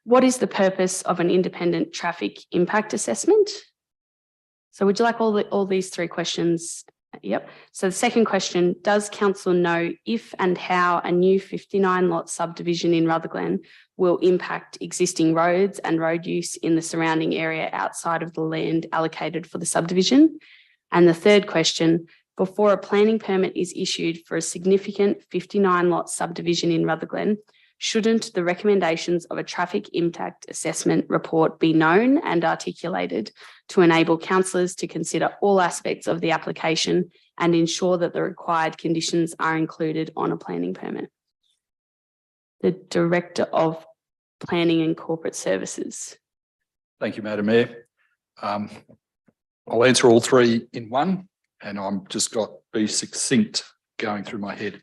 What is the purpose of an independent traffic impact assessment? So would you like all these three questions? Yep. So the second question, does council know if and how a new 59-lot subdivision in Rutherglen will impact existing roads and road use in the surrounding area outside of the land allocated for the subdivision? And the third question, before a planning permit is issued for a significant 59-lot subdivision in Rutherglen, shouldn't the recommendations of a traffic impact assessment report be known and articulated to enable councillors to consider all aspects of the application and ensure that the required conditions are included on a planning permit? The Director of Planning and Corporate Services. Thank you, Madam Mayor. I'll answer all three in one, and I'm just got be succinct going through my head.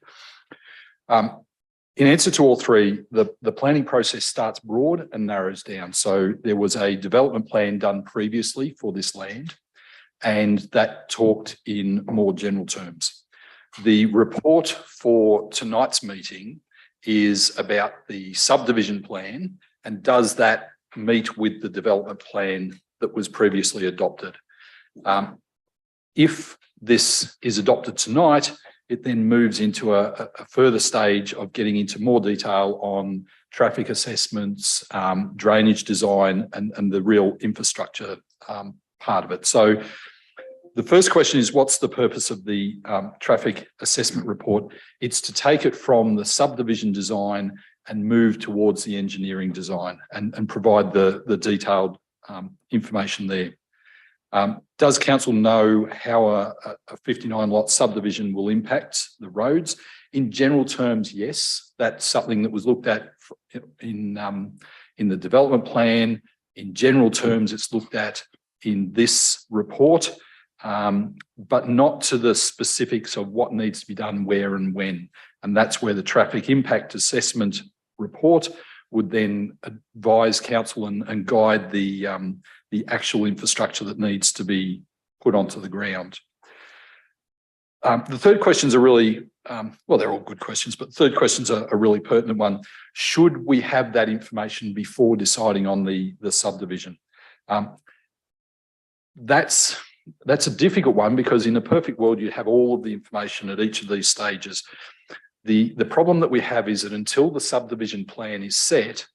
In answer to all three, the planning process starts broad and narrows down. So there was a development plan done previously for this land, and that talked in more general terms. The report for tonight's meeting is about the subdivision plan and does that meet with the development plan that was previously adopted. If this is adopted tonight, it then moves into a further stage of getting into more detail on traffic assessments, drainage design, and the real infrastructure part of it. So the first question is, what's the purpose of the traffic assessment report? It's to take it from the subdivision design and move towards the engineering design and provide the detailed information there. Does council know how a 59-lot subdivision will impact the roads? In general terms, yes. That's something that was looked at in the development plan. In general terms, it's looked at in this report, but not to the specifics of what needs to be done where and when. And that's where the traffic impact assessment report would then advise council and guide the actual infrastructure that needs to be put onto the ground. The third questions are really, well, they're all good questions, but the third question's a really pertinent one. Should we have that information before deciding on the subdivision? That's a difficult one, because in a perfect world, you have all of the information at each of these stages. The problem that we have is that until the subdivision plan is set,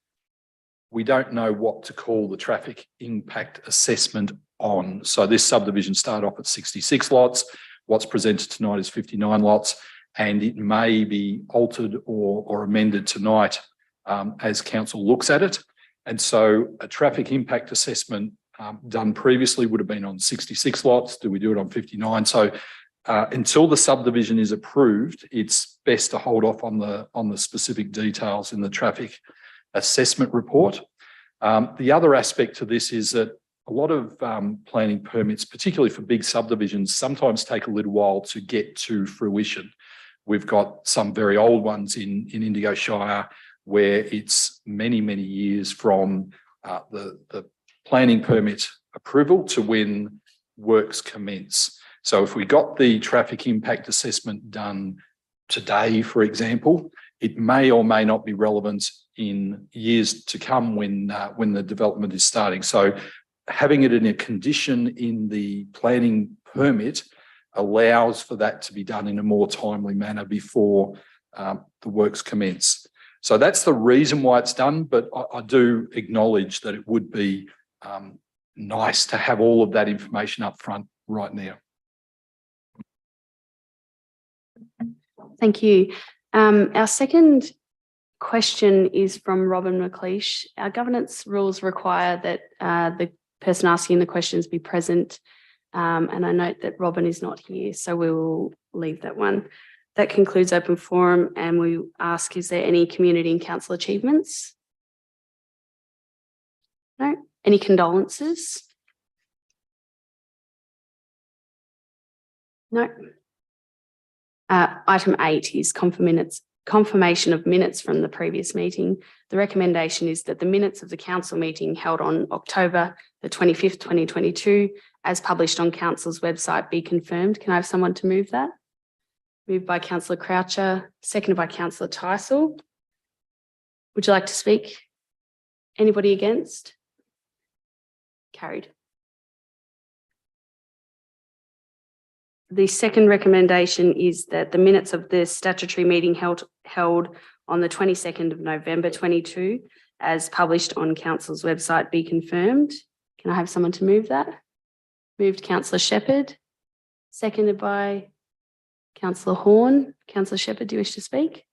we don't know what to call the traffic impact assessment on. So this subdivision started off at 66 lots. What's presented tonight is 59 lots, and it may be altered or amended tonight as council looks at it. And so a traffic impact assessment done previously would have been on 66 lots. Do we do it on 59? So until the subdivision is approved, it's best to hold off on the specific details in the traffic assessment report. The other aspect to this is that a lot of planning permits, particularly for big subdivisions, sometimes take a little while to get to fruition. We've got some very old ones in Indigo Shire where it's many, many years from the planning permit approval to when works commence. So if we got the traffic impact assessment done today, for example, it may or may not be relevant in years to come when the development is starting. So having it in a condition in the planning permit allows for that to be done in a more timely manner before the works commence. So that's the reason why it's done, but I do acknowledge that it would be nice to have all of that information up front right now. Thank you. Our second question is from Robin McLeish. Our governance rules require that the person asking the questions be present, and I note that Robin is not here, so we will leave that one. That concludes open forum, and we ask, is there any community and council achievements? No? Any condolences? No. Item 8 is confirmation of minutes from the previous meeting. The recommendation is that the minutes of the council meeting held on October the 25th, 2022, as published on council's website, be confirmed. Can I have someone to move that? Moved by Councillor Croucher, seconded by Councillor Tyson. Would you like to speak? Anybody against? Carried. The second recommendation is that the minutes of the statutory meeting held on the 22nd of November 22, as published on Council's website, be confirmed. Can I have someone to move that? Moved Councillor Shepherd, seconded by Councillor Horn. Councillor Shepherd, do you wish to speak?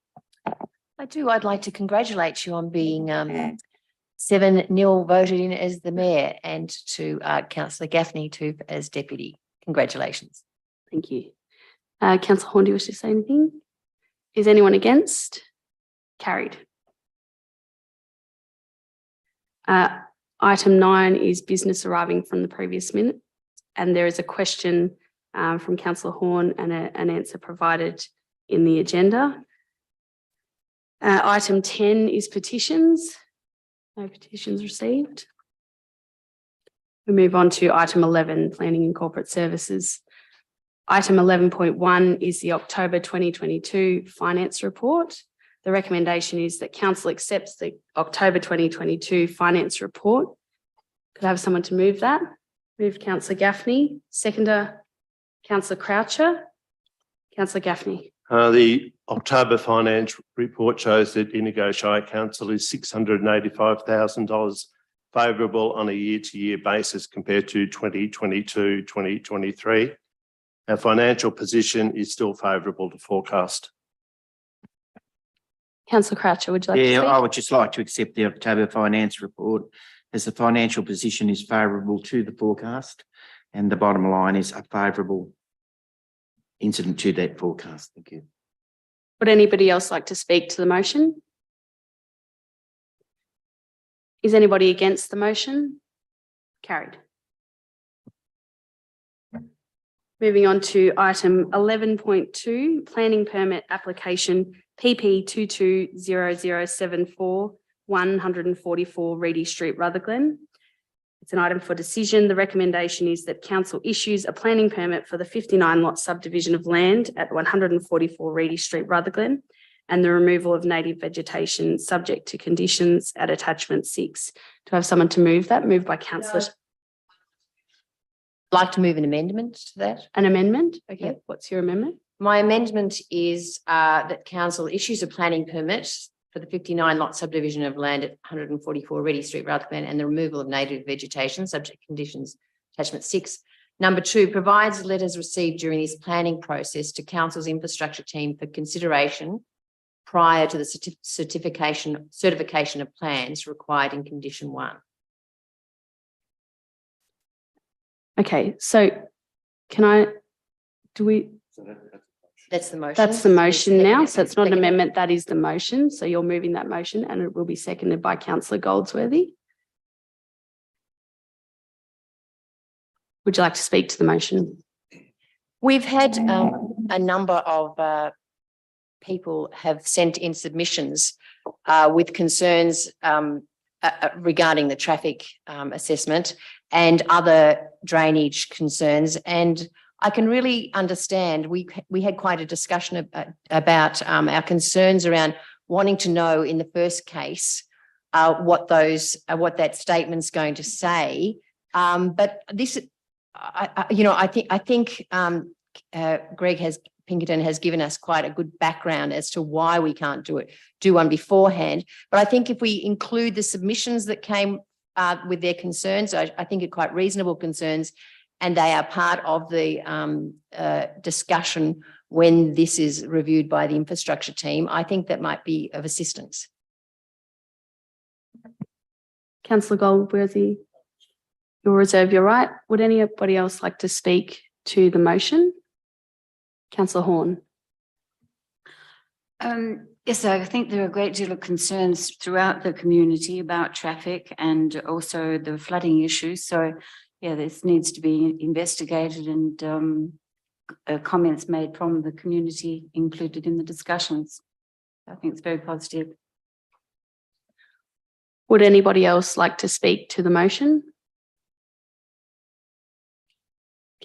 I do. I'd like to congratulate you on being 7-0 voted in as the mayor, and to Councillor Gaffney too as deputy. Congratulations. Thank you. Councillor Horn, do you wish to say anything? Is anyone against? Carried. Item 9 is business arriving from the previous minute, and there is a question from Councillor Horn and an answer provided in the agenda. Item 10 is petitions. No petitions received. We move on to item 11, planning and corporate services. Item 11.1 is the October 2022 finance report. The recommendation is that council accepts the October 2022 finance report. Could I have someone to move that? Moved Councillor Gaffney, seconder Councillor Croucher. Councillor Gaffney. The October finance report shows that Indigo Shire Council is $685,000 favourable on a year-to-year basis compared to 2022-2023. Our financial position is still favourable to forecast. Councillor Croucher, would you like to speak? I would just like to accept the October finance report, as the financial position is favourable to the forecast, and the bottom line is a favourable incident to that forecast. Thank you. Would anybody else like to speak to the motion? Is anybody against the motion? Carried. Moving on to item 11.2, planning permit application PP 220074 144 Reedy Street, Rutherglen. It's an item for decision. The recommendation is that council issues a planning permit for the 59 lot subdivision of land at 144 Reedy Street, Rutherglen, and the removal of native vegetation subject to conditions at attachment 6. Do I have someone to move that? Moved by councillor. I'd like to move an amendment to that. An amendment? Okay, Yep. What's your amendment? My amendment is that council issues a planning permit for the 59 lot subdivision of land at 144 Reedy Street, Rutherglen, and the removal of native vegetation subject conditions attachment 6. Number 2, provides letters received during this planning process to council's infrastructure team for consideration prior to the certification of plans required in condition 1. Okay, so That's the motion. That's the motion now. So it's not an amendment, that is the motion. So you're moving that motion, and it will be seconded by councillor Goldsworthy. Would you like to speak to the motion? We've had a number of people have sent in submissions with concerns regarding the traffic assessment and other drainage concerns, and I can really understand. We had quite a discussion about our concerns around wanting to know in the first case what that statement's going to say. But this, I think Greg Pinkerton has given us quite a good background as to why we can't do one beforehand. But I think if we include the submissions that came with their concerns, I think are quite reasonable concerns, and they are part of the discussion when this is reviewed by the infrastructure team, I think that might be of assistance. Councillor Goldsworthy, you'll reserve your right. Would anybody else like to speak to the motion? Councillor Horn. Yes, I think there are a great deal of concerns throughout the community about traffic and also the flooding issues. So, yeah, this needs to be investigated, and comments made from the community included in the discussions. I think it's very positive. Would anybody else like to speak to the motion?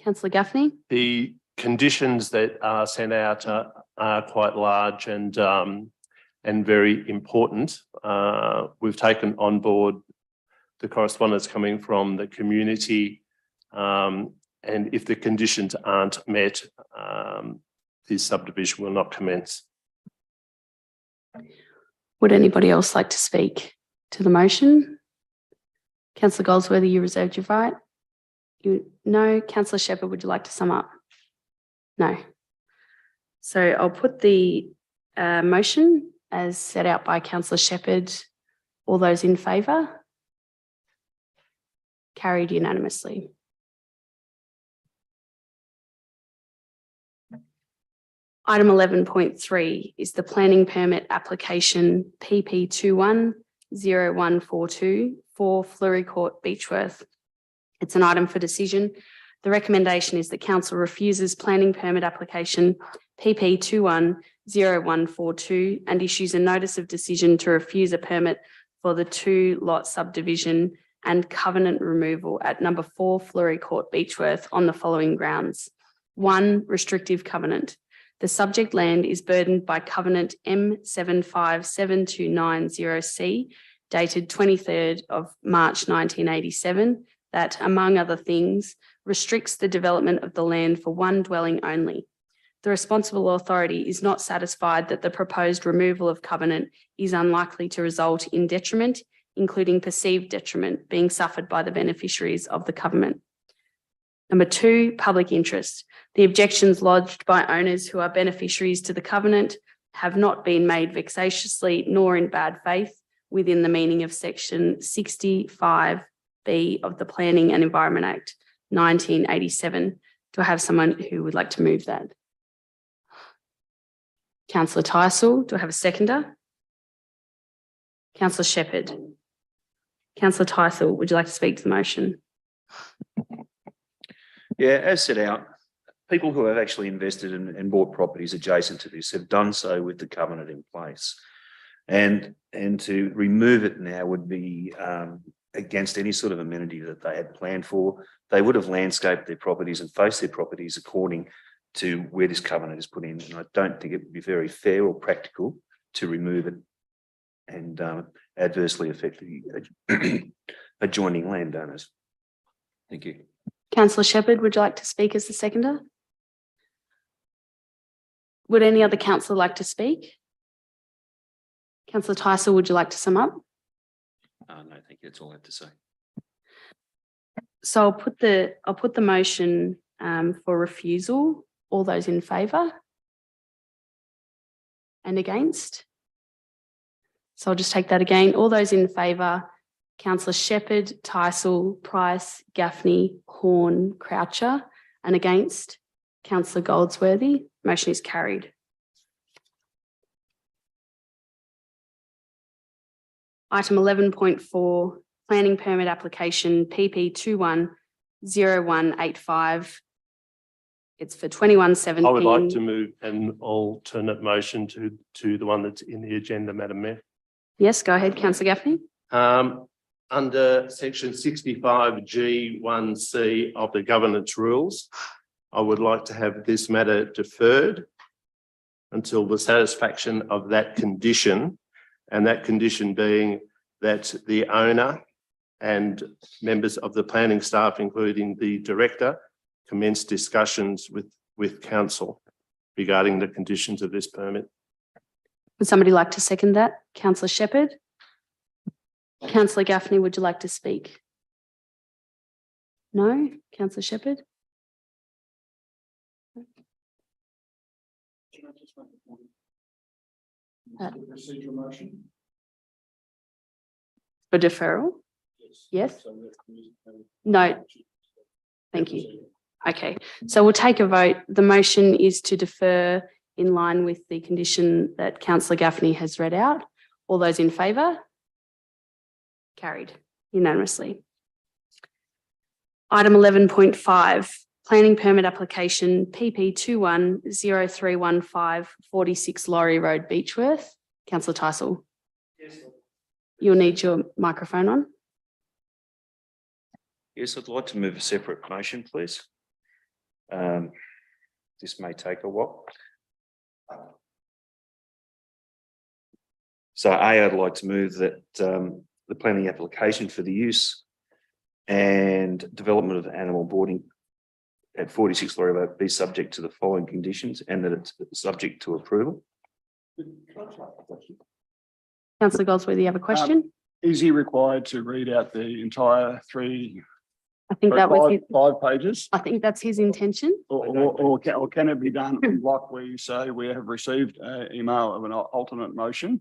Councillor Gaffney. The conditions that are sent out are quite large, and and very important. We've taken on board the correspondence coming from the community, and if the conditions aren't met, this subdivision will not commence. Would anybody else like to speak to the motion? Councillor Goldsworthy, you reserved your right. No. Councillor Shepherd, would you like to sum up? No. So I'll put the motion as set out by Councillor Shepherd. All those in favour? Carried unanimously. Item 11.3 is the planning permit application PP 210142 for Fleury Court, Beechworth. It's an item for decision. The recommendation is that council refuses planning permit application PP 210142 and issues a notice of decision to refuse a permit for the 2-lot subdivision and covenant removal at number 4 Fleury Court, Beechworth on the following grounds. 1, restrictive covenant. The subject land is burdened by covenant M757290C dated 23rd of March 1987 that, among other things, restricts the development of the land for one dwelling only. The responsible authority is not satisfied that the proposed removal of covenant is unlikely to result in detriment, including perceived detriment being suffered by the beneficiaries of the covenant. Number 2, public interest. The objections lodged by owners who are beneficiaries to the covenant have not been made vexatiously nor in bad faith within the meaning of section 65B of the Planning and Environment Act 1987. Do I have someone who would like to move that? Councillor Tyson, do I have a seconder? Councillor Shepherd. Councillor Tyson, would you like to speak to the motion? Yeah, as set out, people who have actually invested and bought properties adjacent to this have done so with the covenant in place. And to remove it now would be against any sort of amenity that they had planned for. They would have landscaped their properties and faced their properties according to where this covenant is put in. And I don't think it would be very fair or practical to remove it and adversely affect the adjoining landowners. Thank you. Councillor Shepherd, would you like to speak as the seconder? Would any other councillor like to speak? Councillor Tyson, would you like to sum up? No, thank you. That's all I have to say. So I'll put the motion for refusal. All those in favour? And against? So I'll just take that again. All those in favour, Councillor Shepherd, Tyson, Price, Gaffney, Horn, Croucher, and against, Councillor Goldsworthy. Motion is carried. Item 11.4, planning permit application PP 210185. It's for 2117. I would like to move an alternate motion to the one that's in the agenda, Madam Mayor. Yes, go ahead, Councillor Gaffney. Under section 65G1C of the governance rules, I would like to have this matter deferred until the satisfaction of that condition, and that condition being that the owner and members of the planning staff, including the director, commence discussions with council regarding the conditions of this permit. Would somebody like to second that? Councillor Shepherd? Councillor Gaffney, would you like to speak? No? Councillor Shepherd? Procedural motion? For deferral? Yes? No. Thank you. Okay, so we'll take a vote. The motion is to defer in line with the condition that Councillor Gaffney has read out. All those in favour? Carried unanimously. Item 11.5, planning permit application PP 210315 46 Laurie Road, Beechworth. Councillor Tyson. Yes. You'll need your microphone on. Yes, I'd like to move a separate motion, please. This may take a while. So I'd like to move that the planning application for the use and development of animal boarding at 46 Lorry Road be subject to the following conditions and that it's subject to approval. Councillor Goldsworthy, you have a question? Is he required to read out the entire I think that was, five pages? I think that's his intention. Or can it be done like we say, we have received an email of an alternate motion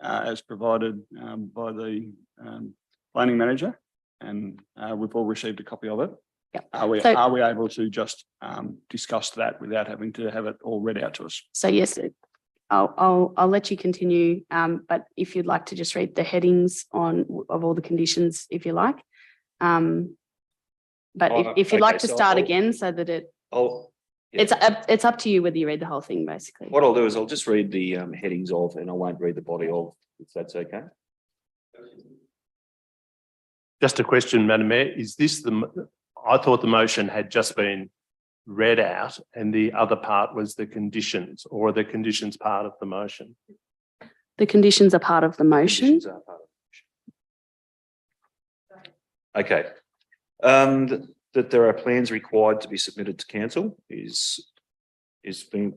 as provided by the planning manager, and we've all received a copy of it. Yep. Are we able to just discuss that without having to have it all read out to us? So yes, I'll let you continue, but if you'd like to just read the headings of all the conditions, if you like. But if you'd like to start again so that it's up to you whether you read the whole thing, basically. What I'll do is I'll just read the headings of, and I won't read the body of, if that's okay. Just a question, Madam Mayor, is this I thought the motion had just been read out and the other part was the conditions, or are the conditions part of the motion? The conditions are part of the motion. Conditions are part of the motion. Okay. That there are plans required to be submitted to council is being,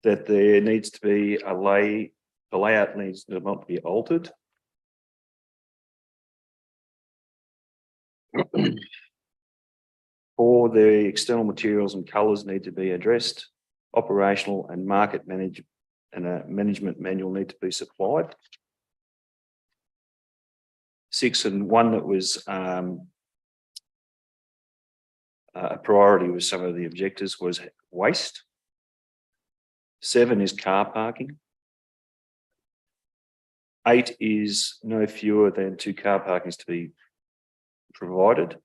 that there needs to be the layout needs to not be altered. Or the external materials and colours need to be addressed. Operational and market management and a management manual need to be supplied. 6 and 1 that was a priority with some of the objectives was waste. 7 is car parking. 8 is no fewer than 2 car parkings to be provided.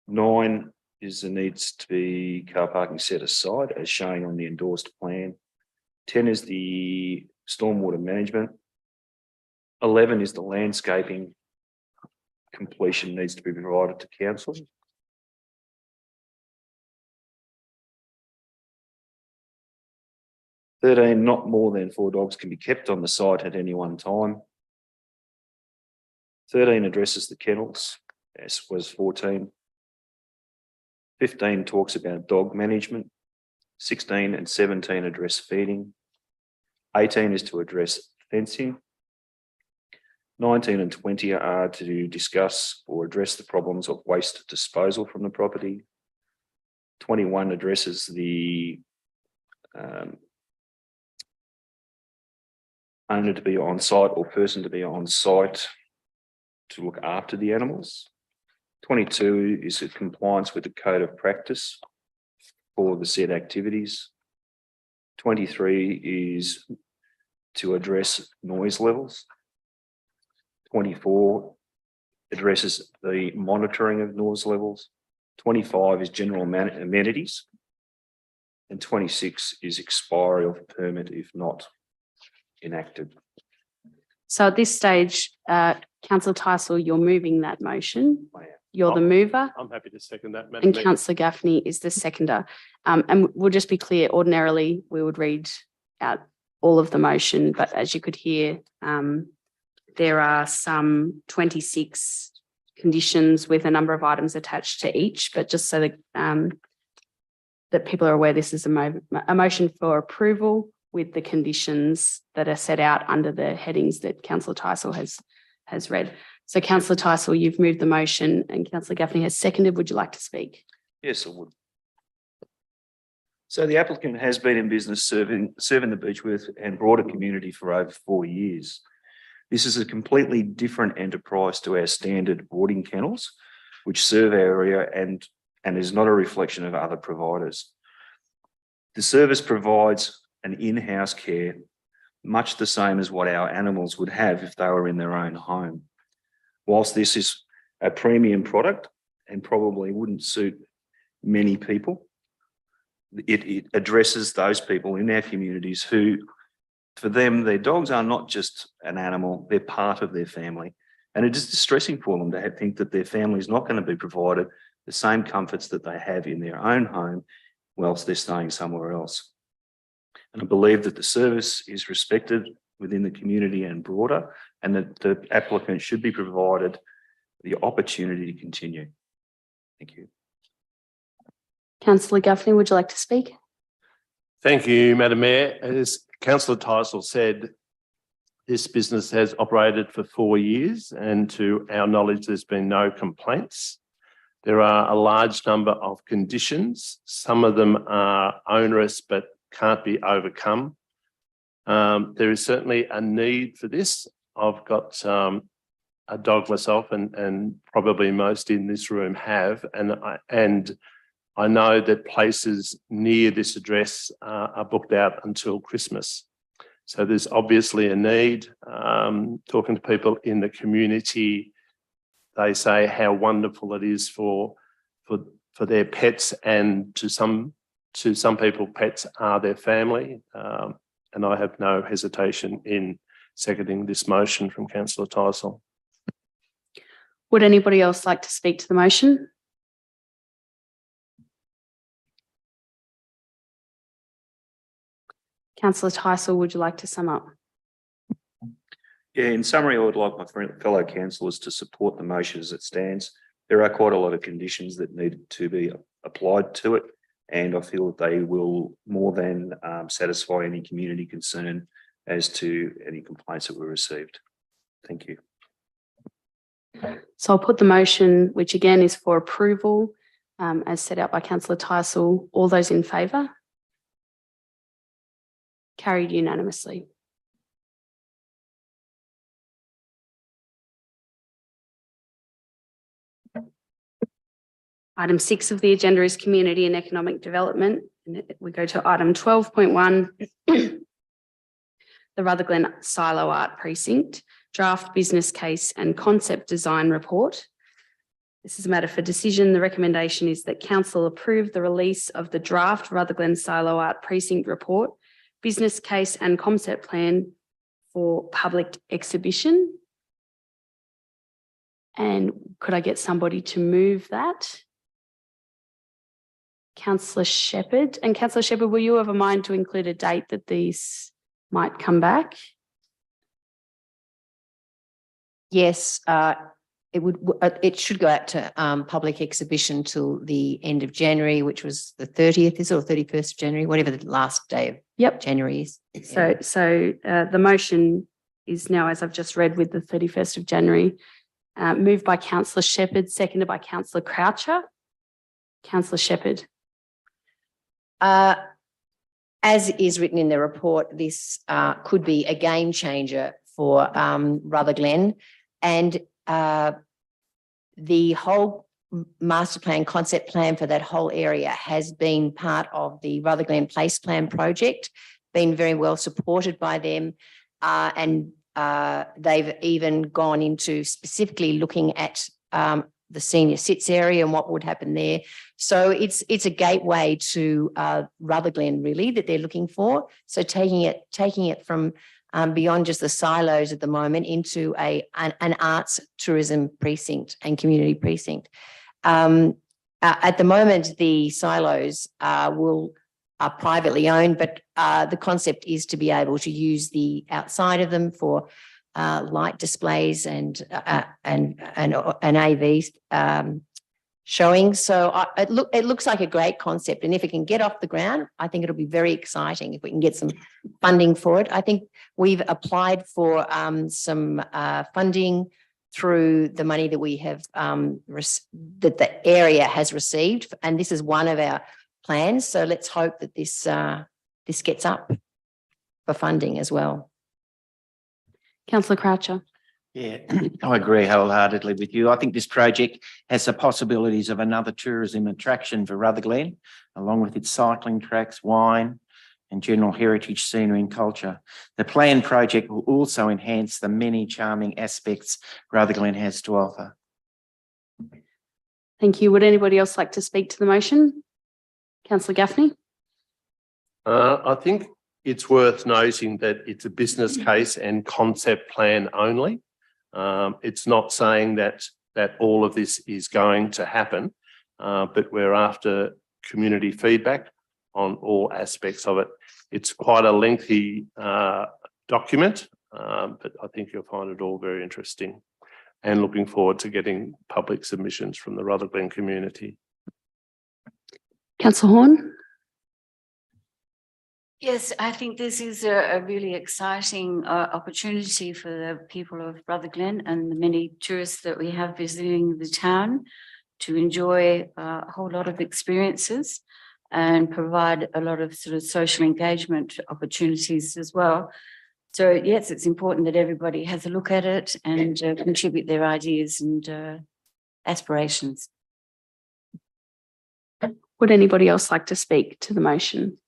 9 is there needs to be car parking set aside as shown on the endorsed plan. 10 is the stormwater management. 11 is the landscaping completion needs to be provided to council. 13, not more than 4 dogs can be kept on the site at any one time. 13 addresses the kennels, as was 14. 15 talks about dog management. 16 and 17 address feeding. 18 is to address fencing. 19 and 20 are to discuss or address the problems of waste disposal from the property. 21 addresses the owner to be on site or person to be on site to look after the animals. 22 is in compliance with the code of practice for the said activities. 23 is to address noise levels. 24 addresses the monitoring of noise levels. 25 is general amenities. And 26 is expiry of permit if not enacted. So at this stage, Councillor Tyson, you're moving that motion. I am. You're the mover. I'm happy to second that, Madam And Mayor. Councillor Gaffney is the seconder. And we'll just be clear, ordinarily we would read out all of the motion, but as you could hear, there are some 26 conditions with a number of items attached to each, but just so that, that people are aware, this is a motion for approval with the conditions that are set out under the headings that Councillor Tyson has read. So Councillor Tyson, you've moved the motion and Councillor Gaffney has seconded. Would you like to speak? Yes, I would. So the applicant has been in business serving the Beechworth and broader community for over 4 years. This is a completely different enterprise to our standard boarding kennels, which serve our area and is not a reflection of other providers. The service provides an in-house care, much the same as what our animals would have if they were in their own home. Whilst this is a premium product and probably wouldn't suit many people, it addresses those people in our communities who, for them, their dogs are not just an animal, they're part of their family. And it is distressing for them to think that their family is not going to be provided the same comforts that they have in their own home whilst they're staying somewhere else. And I believe that the service is respected within the community and broader, and that the applicant should be provided the opportunity to continue. Thank you. Councillor Gaffney, would you like to speak? Thank you, Madam Mayor. As Councillor Tyson said, this business has operated for 4 years, and to our knowledge, there's been no complaints. There are a large number of conditions. Some of them are onerous but can't be overcome. There is certainly a need for this. I've got a dog myself, and probably most in this room have, and I know that places near this address are booked out until Christmas. So there's obviously a need. Talking to people in the community, they say how wonderful it is for their pets, and to some people, pets are their family. And I have no hesitation in seconding this motion from Councillor Tyson. Would anybody else like to speak to the motion? Councillor Tyson, would you like to sum up? Yeah, in summary, I would like my fellow councillors to support the motion as it stands. There are quite a lot of conditions that need to be applied to it, and I feel that they will more than satisfy any community concern as to any complaints that were received. Thank you. So I'll put the motion, which again is for approval, as set out by Councillor Tyson. All those in favour? Carried unanimously. Item 6 of the agenda is community and economic development. We go to item 12.1, the Rutherglen Silo Art Precinct, draft business case and concept design report. This is a matter for decision. The recommendation is that council approve the release of the draft Rutherglen Silo Art Precinct report, business case and concept plan for public exhibition. And could I get somebody to move that? Councillor Shepherd. And Councillor Shepherd, will you have a mind to include a date that these might come back? Yes, it should go out to public exhibition till the end of January, which was the 30th, is or 31st of January, whatever the last day of January is. So the motion is now, as I've just read, with the 31st of January, moved by Councillor Shepherd, seconded by Councillor Croucher. Councillor Shepherd. As is written in the report, this could be a game changer for Rutherglen, and the whole master plan, concept plan for that whole area has been part of the Rutherglen Place Plan project, been very well supported by them, and they've even gone into specifically looking at the senior sits area and what would happen there. So it's a gateway to Rutherglen, really, that they're looking for. So taking it from beyond just the silos at the moment into an arts tourism precinct and community precinct. At the moment, the silos are privately owned, but the concept is to be able to use the outside of them for light displays and AV showing. So it looks like a great concept, and if it can get off the ground, I think it'll be very exciting if we can get some funding for it. I think we've applied for some funding through the money that we have that the area has received, and this is one of our plans. So let's hope that this gets up for funding as well. Councillor Croucher. Yeah, I agree wholeheartedly with you. I think this project has the possibilities of another tourism attraction for Rutherglen, along with its cycling tracks, wine and general heritage scenery and culture. The planned project will also enhance the many charming aspects Rutherglen has to offer. Thank you. Would anybody else like to speak to the motion? Councillor Gaffney. I think it's worth noting that it's a business case and concept plan only. It's not saying that all of this is going to happen, but we're after community feedback on all aspects of it. It's quite a lengthy document, but I think you'll find it all very interesting and looking forward to getting public submissions from the Rutherglen community. Councillor Horn. Yes, I think this is a really exciting opportunity for the people of Rutherglen and the many tourists that we have visiting the town to enjoy a whole lot of experiences and provide a lot of sort of social engagement opportunities as well. So yes, it's important that everybody has a look at it and contribute their ideas and aspirations. Would anybody else like to speak to the motion?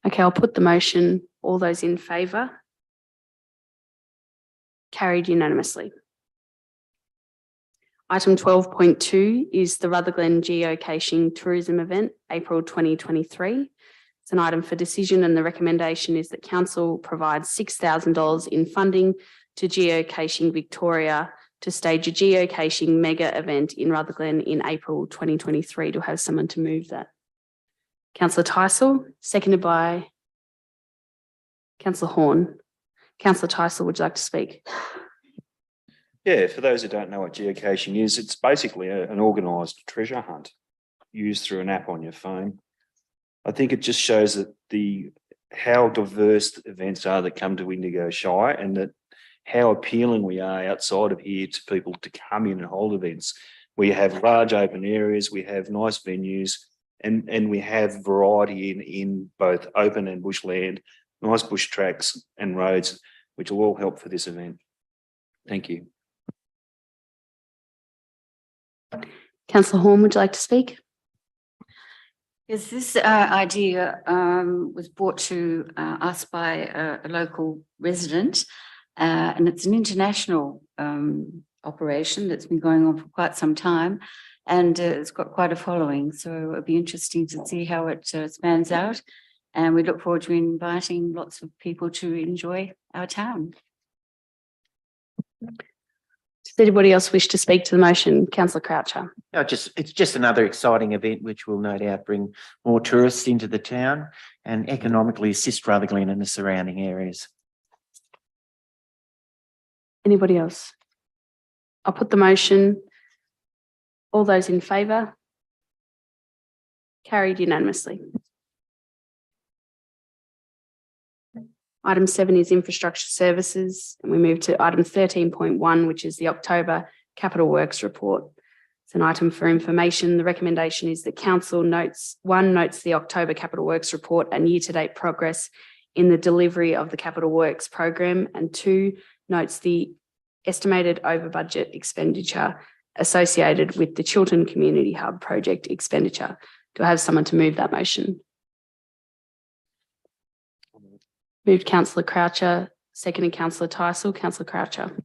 Okay, I'll put the motion. All those in favour? Carried unanimously. Item 12.2 is the Rutherglen Geocaching Tourism Event, April 2023. It's an item for decision, and the recommendation is that council provides $6,000 in funding to Geocaching Victoria to stage a geocaching mega event in Rutherglen in April 2023. To have someone to move that. Councillor Tyson, seconded by Councillor Horn. Councillor Tyson, would you like to speak? Yeah, for those who don't know what geocaching is, it's basically an organised treasure hunt used through an app on your phone. I think it just shows that how diverse the events are that come to Indigo Shire, and that how appealing we are outside of here to people to come in and hold events. We have large open areas, we have nice venues, and we have variety in both open and bushland, nice bush tracks and roads, which will all help for this event. Thank you. Councillor Horn, would you like to speak? Yes, this idea was brought to us by a local resident, and it's an international operation that's been going on for quite some time, and it's got quite a following. So it'll be interesting to see how it spans out, and we look forward to inviting lots of people to enjoy our town. Does anybody else wish to speak to the motion? Councillor Croucher. No, it's just another exciting event which will no doubt bring more tourists into the town and economically assist Rutherglen and the surrounding areas. Anybody else? I'll put the motion. All those in favour? Carried unanimously. Item 7 is infrastructure services, and we move to item 13.1, which is the October Capital Works report. It's an item for information. The recommendation is that council notes the October Capital Works report and year-to-date progress in the delivery of the Capital Works program, and 2, notes the estimated over budget expenditure associated with the Chiltern Community Hub project expenditure. Do I have someone to move that motion? Moved Councillor Croucher, seconded Councillor Tyson. Councillor Croucher.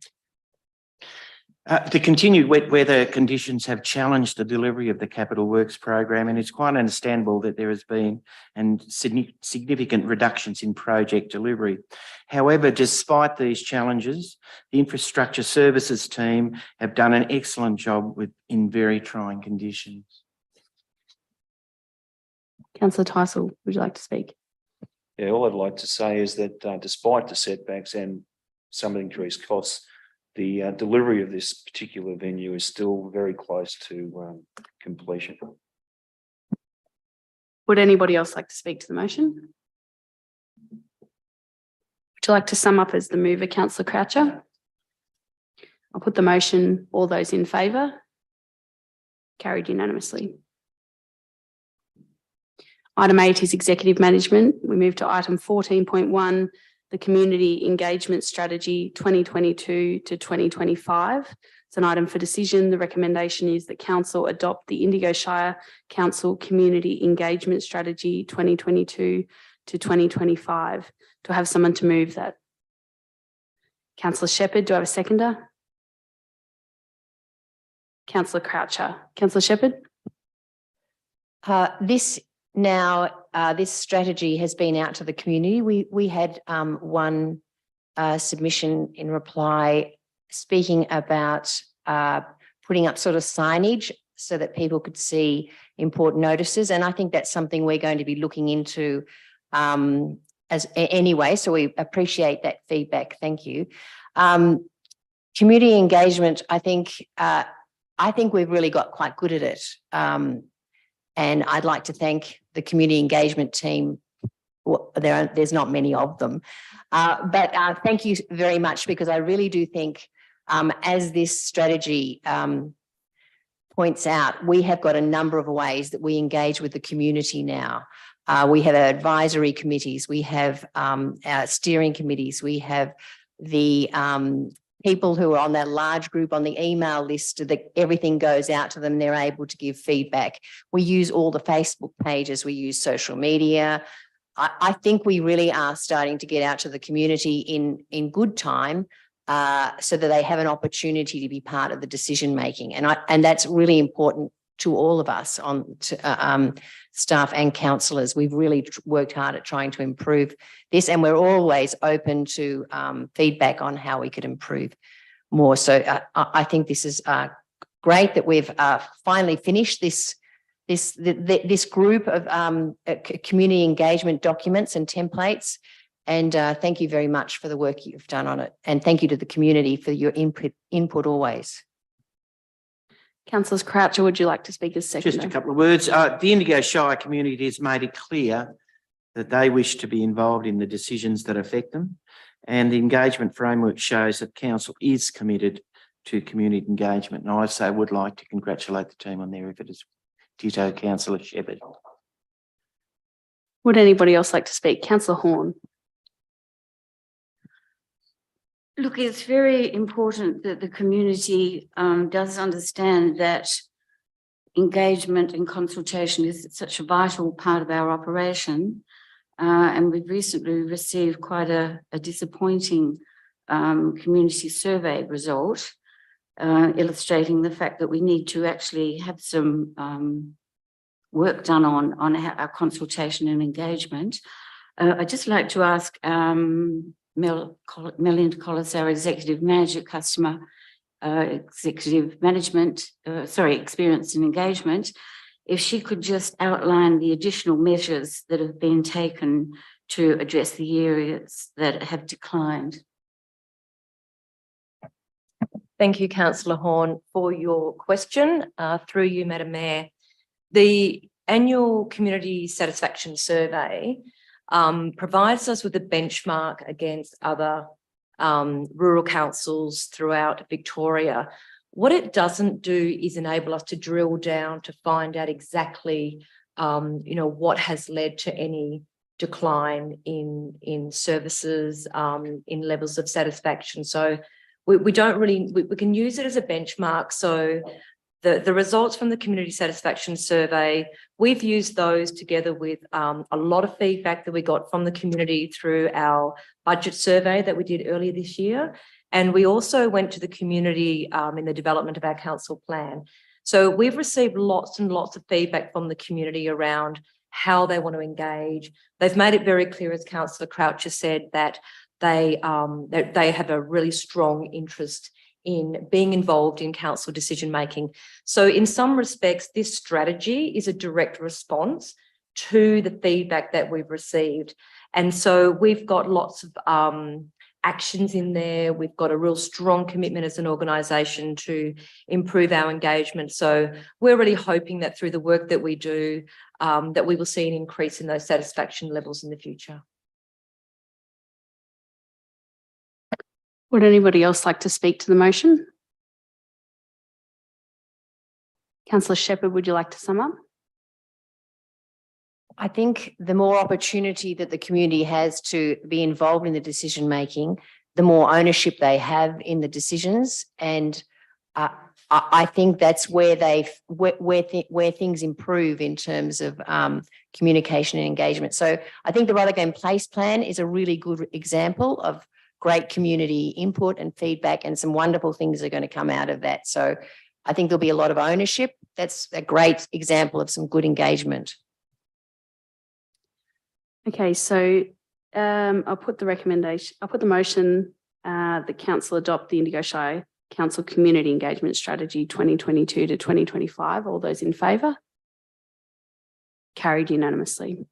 The continued wet weather conditions have challenged the delivery of the Capital Works program, and it's quite understandable that there has been significant reductions in project delivery. However, despite these challenges, the infrastructure services team have done an excellent job in very trying conditions. Councillor Tyson, would you like to speak? Yeah, all I'd like to say is that despite the setbacks and some increased costs, the delivery of this particular venue is still very close to completion. Would anybody else like to speak to the motion? Would you like to sum up as the mover, Councillor Croucher? I'll put the motion. All those in favour? Carried unanimously. Item 8 is executive management. We move to item 14.1, the Community Engagement Strategy 2022 to 2025. It's an item for decision. The recommendation is that council adopt the Indigo Shire Council Community Engagement Strategy 2022 to 2025. Do I have someone to move that? Councillor Shepherd, do I have a seconder? Councillor Croucher. Councillor Shepherd? This strategy has been out to the community. We had one submission in reply speaking about putting up sort of signage so that people could see important notices. And I think that's something we're going to be looking into anyway, so we appreciate that feedback. Thank you. Community engagement, I think we've really got quite good at it. And I'd like to thank the community engagement team. Well, there's not many of them, but thank you very much, because I really do think, as this strategy points out, we have got a number of ways that we engage with the community now. We have our advisory committees, we have our steering committees, we have the people who are on that large group on the email list, that everything goes out to them, they're able to give feedback. We use all the Facebook pages, we use social media. I think we really are starting to get out to the community in good time, so that they have an opportunity to be part of the decision making, and that's really important to all of us, staff and councillors. We've really worked hard at trying to improve this, and we're always open to feedback on how we could improve more. So I think this is great that we've finally finished this group of community engagement documents and templates. And thank you very much for the work you've done on it. And thank you to the community for your input always. Councillor Croucher, would you like to speak as second? Just a couple of words. The Indigo Shire community has made it clear that they wish to be involved in the decisions that affect them. And the engagement framework shows that council is committed to community engagement. And I also would like to congratulate the team on their effort as ditto Councillor Shepherd. Would anybody else like to speak? Councillor Horn. Look, it's very important that the community does understand that engagement and consultation is such a vital part of our operation. And we've recently received quite a disappointing community survey result, illustrating the fact that we need to actually have some work done on our consultation and engagement. I'd just like to ask Melinda Collis, our Executive Manager, Experience and Engagement, if she could just outline the additional measures that have been taken to address the areas that have declined. Thank you, Councillor Horn, for your question. Through you, Madam Mayor. The annual Community Satisfaction Survey provides us with a benchmark against other rural councils throughout Victoria. What it doesn't do is enable us to drill down to find out exactly, what has led to any decline in services, in levels of satisfaction. So we don't really, we can use it as a benchmark. So the results from the Community Satisfaction Survey, we've used those together with a lot of feedback that we got from the community through our budget survey that we did earlier this year. And we also went to the community in the development of our council plan. So we've received lots and lots of feedback from the community around how they want to engage. They've made it very clear, as Councillor Croucher said, that they have a really strong interest in being involved in council decision making. So in some respects, this strategy is a direct response to the feedback that we've received. And so we've got lots of actions in there. We've got a real strong commitment as an organisation to improve our engagement. So we're really hoping that through the work that we do, that we will see an increase in those satisfaction levels in the future. Would anybody else like to speak to the motion? Councillor Shepherd, would you like to sum up? I think the more opportunity that the community has to be involved in the decision making, the more ownership they have in the decisions, and I think that's where where things improve in terms of communication and engagement. So I think the Rutherglen Place plan is a really good example of great community input and feedback, and some wonderful things are going to come out of that. So I think there'll be a lot of ownership. That's a great example of some good engagement. Okay, so I'll put the motion that council adopt the Indigo Shire Council Community Engagement Strategy 2022 to 2025. All those in favour? Carried unanimously.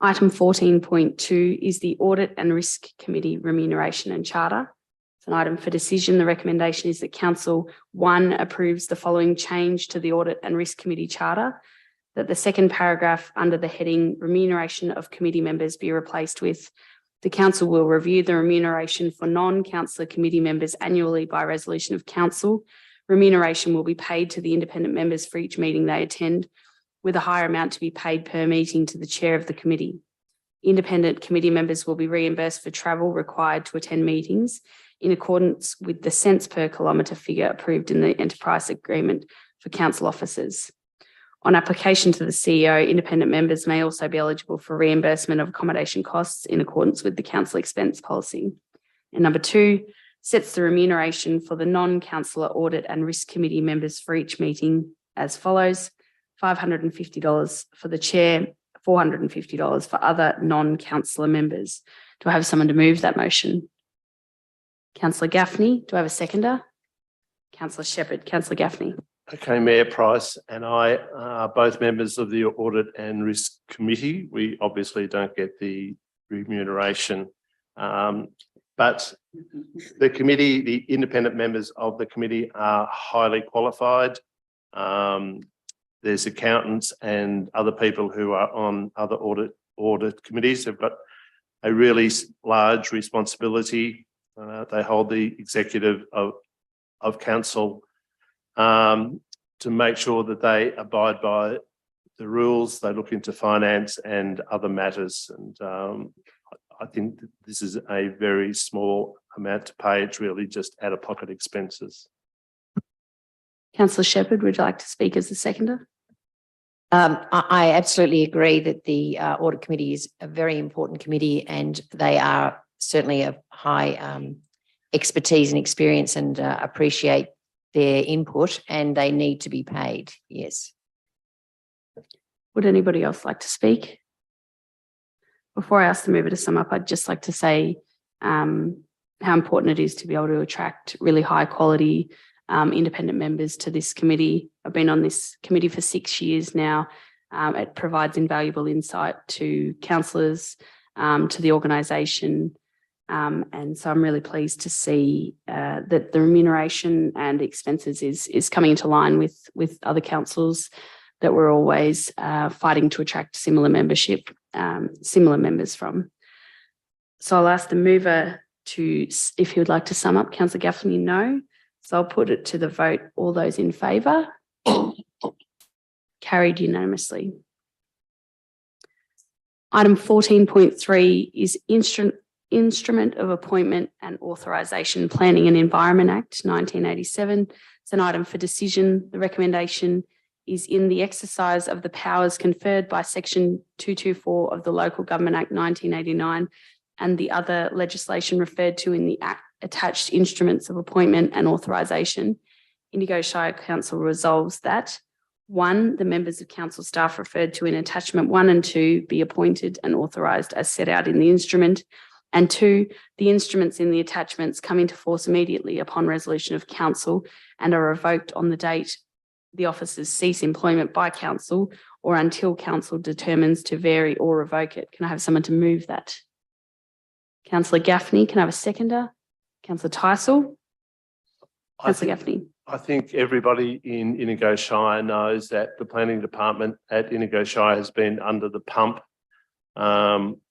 Item 14.2 is the Audit and Risk Committee Remuneration and Charter. It's an item for decision. The recommendation is that Council 1 approves the following change to the Audit and Risk Committee Charter, that the second paragraph under the heading Remuneration of Committee Members be replaced with the Council will review the remuneration for non-councillor committee members annually by resolution of Council. Remuneration will be paid to the independent members for each meeting they attend, with a higher amount to be paid per meeting to the chair of the committee. Independent committee members will be reimbursed for travel required to attend meetings in accordance with the cents per kilometre figure approved in the enterprise agreement for council officers. On application to the CEO, independent members may also be eligible for reimbursement of accommodation costs in accordance with the council expense policy. And number 2, sets the remuneration for the non-councillor audit and risk committee members for each meeting as follows: $550 for the chair, $450 for other non-councillor members. Do I have someone to move that motion? Councillor Gaffney. Do I have a seconder? Councillor Shepherd. Councillor Gaffney. Okay, Mayor Price and I are both members of the Audit and Risk Committee. We obviously don't get the remuneration, but the committee, the independent members of the committee are highly qualified. There's accountants and other people who are on other audit committees who've got a really large responsibility. They hold the executive of council to make sure that they abide by the rules. They look into finance and other matters. And I think that this is a very small amount to pay. It's really just out-of-pocket expenses. Councillor Shepherd, would you like to speak as the seconder? I absolutely agree that the Audit Committee is a very important committee, and they are certainly of high expertise and experience, and appreciate their input, and they need to be paid. Yes. Would anybody else like to speak? Before I ask the mover to sum up, I'd just like to say how important it is to be able to attract really high quality independent members to this committee. I've been on this committee for 6 years now. It provides invaluable insight to councillors, to the organisation. And so I'm really pleased to see that the remuneration and expenses is coming into line with other councils that we're always fighting to attract similar members from. So I'll ask the mover to, if he would like to sum up. Councillor Gaffney, no. So I'll put it to the vote. All those in favour? Carried unanimously. Item 14.3 is Instrument of Appointment and Authorisation Planning and Environment Act 1987. It's an item for decision. The recommendation is in the exercise of the powers conferred by Section 224 of the Local Government Act 1989 and the other legislation referred to in the Act attached instruments of appointment and authorisation. Indigo Shire Council resolves that 1, the members of council staff referred to in attachment 1 and 2 be appointed and authorised as set out in the instrument, and 2, the instruments in the attachments come into force immediately upon resolution of council and are revoked on the date the officers cease employment by council or until council determines to vary or revoke it. Can I have someone to move that? Councillor Gaffney, can I have a seconder? Councillor Tyson? Councillor Gaffney. I think everybody in Indigo Shire knows that the planning department at Indigo Shire has been under the pump.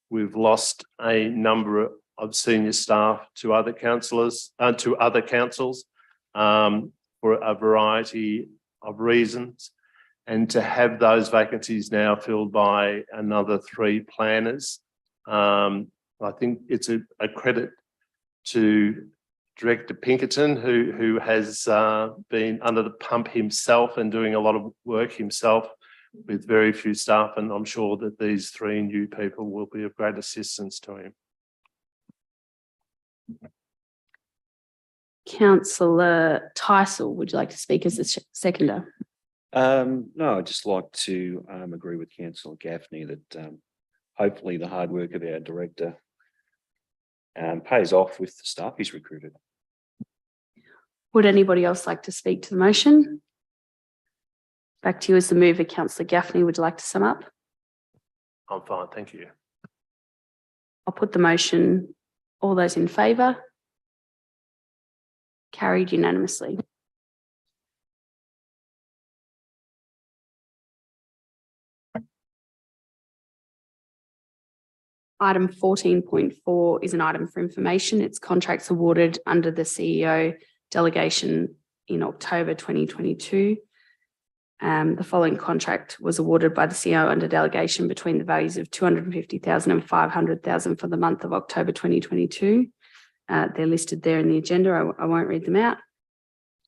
We've lost a number of senior staff to other councils for a variety of reasons, and to have those vacancies now filled by another 3 planners, I think it's a credit to Director Pinkerton, who has been under the pump himself and doing a lot of work himself with very few staff, and I'm sure that these 3 new people will be of great assistance to him. Councillor Tyson, would you like to speak as a seconder? No, I'd just like to agree with Councillor Gaffney that hopefully the hard work of our director pays off with the staff he's recruited. Would anybody else like to speak to the motion? Back to you as the mover, Councillor Gaffney. Would you like to sum up? I'm fine, thank you. I'll put the motion. All those in favour? Carried unanimously. Item 14.4 is an item for information. It's contracts awarded under the CEO delegation in October 2022. The following contract was awarded by the CEO under delegation between the values of 250,000 and 500,000 for the month of October 2022. They're listed there in the agenda. I won't read them out.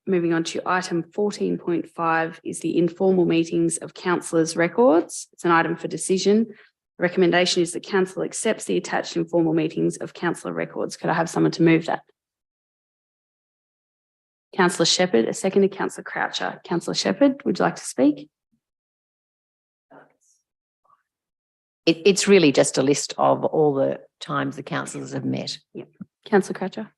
Moving on to item 14.5 is the informal meetings of councillors' records. It's an item for decision. The recommendation is that council accepts the attached informal meetings of councillor records. Could I have someone to move that? Councillor Shepherd, a second to Councillor Croucher. Councillor Shepherd, would you like to speak? It's really just a list of all the times the councillors have met. Yep. Councillor Croucher.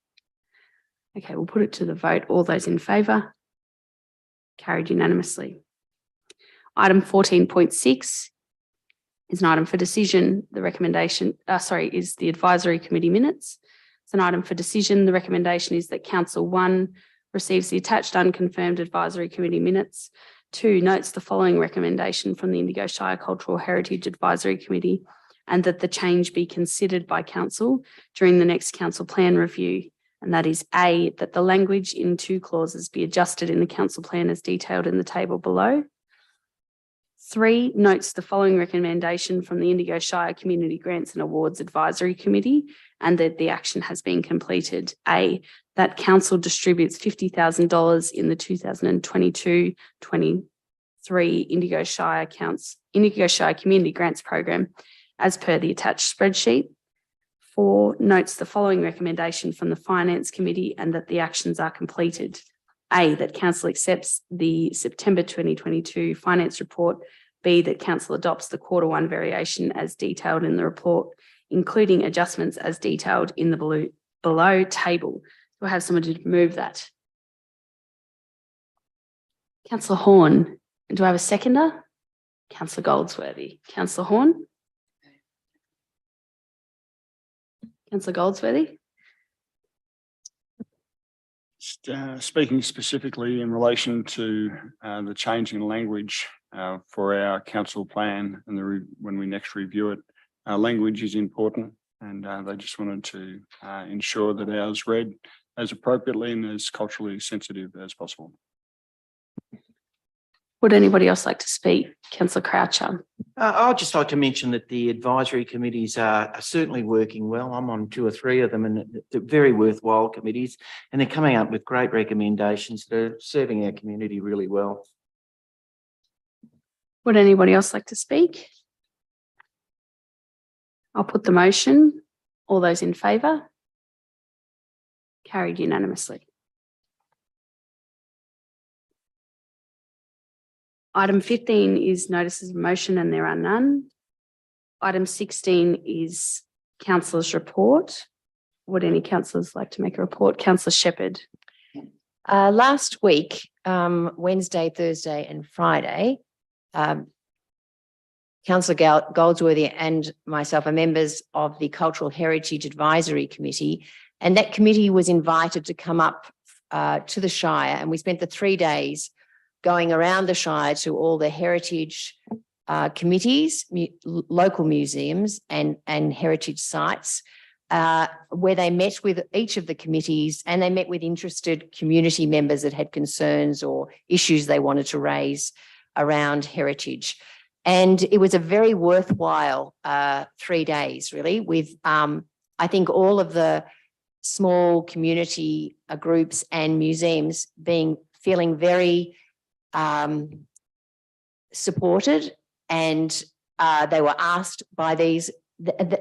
Okay, we'll put it to the vote. All those in favour? Carried unanimously. Item 14.6 is an item for decision. The recommendation, is the advisory committee minutes. It's an item for decision. The recommendation is that Council 1 receives the attached unconfirmed advisory committee minutes. 2, notes the following recommendation from the Indigo Shire Cultural Heritage Advisory Committee, and that the change be considered by council during the next council plan review. And that is A, that the language in 2 clauses be adjusted in the council plan as detailed in the table below. 3, notes the following recommendation from the Indigo Shire Community Grants and Awards Advisory Committee, and that the action has been completed. A, that council distributes $50,000 in the 2022-23 Indigo Shire Community Grants Program as per the attached spreadsheet. 4, notes the following recommendation from the Finance Committee, and that the actions are completed. A, that council accepts the September 2022 finance report. B, that council adopts the Q1 variation as detailed in the report, including adjustments as detailed in the below table. Do I have someone to move that? Councillor Horn. Do I have a seconder? Councillor Goldsworthy. Councillor Horn. Councillor Goldsworthy. Speaking specifically in relation to the change in language for our council plan and when we next review it, language is important, and they just wanted to ensure that ours read as appropriately and as culturally sensitive as possible. Would anybody else like to speak? Councillor Croucher. I'd just like to mention that the advisory committees are certainly working well. I'm on 2 or 3 of them, and they're very worthwhile committees, and they're coming up with great recommendations that are serving our community really well. Would anybody else like to speak? I'll put the motion. All those in favour? Carried unanimously. Item 15 is notices of motion, and there are none. Item 16 is councillors' report. Would any councillors like to make a report? Councillor Shepherd. Last week, Wednesday, Thursday and Friday, Councillor Goldsworthy and myself are members of the Cultural Heritage Advisory Committee, and that committee was invited to come up to the Shire, and we spent the 3 days going around the Shire to all the heritage committees, local museums and heritage sites, where they met with each of the committees, and they met with interested community members that had concerns or issues they wanted to raise around heritage. And it was a very worthwhile 3 days, really, with I think all of the small community groups and museums feeling very supported, and they were asked by these.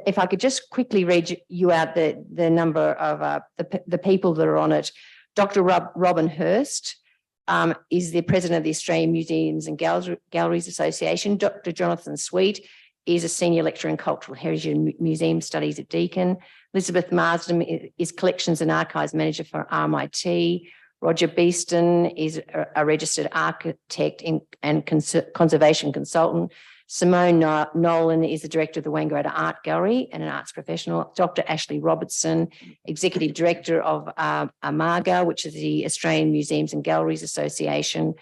If I could just quickly read you out the number of the people that are on it. Dr. Robin Hurst is the president of the Australian Museums and Galleries Association. Dr. Jonathan Sweet is a senior lecturer in cultural heritage and museum studies at Deakin. Elizabeth Marsden is collections and archives manager for RMIT. Roger Beeston is a registered architect and conservation consultant. Simone Nolan is the director of the Wangaratta Art Gallery and an arts professional. Dr. Ashley Robertson, executive director of AMAGA, which is the Australian Museums and Galleries Association.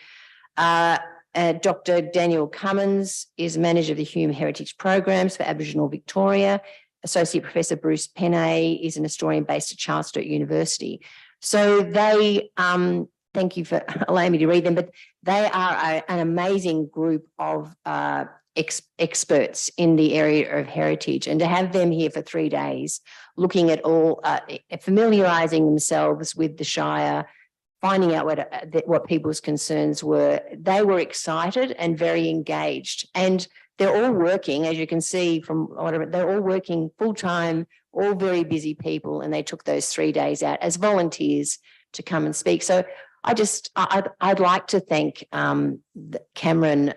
Dr. Daniel Cummins is manager of the Hume Heritage Programs for Aboriginal Victoria. Associate Professor Bruce Penney is an historian based at Charles Sturt University. So they, thank you for allowing me to read them, but they are an amazing group of experts in the area of heritage, and to have them here for 3 days, looking at all, familiarising themselves with the Shire, finding out what people's concerns were. They were excited and very engaged, and they're all working, as you can see from whatever, they're all working full-time, all very busy people, and they took those 3 days out as volunteers to come and speak. So I'd like to thank Cameron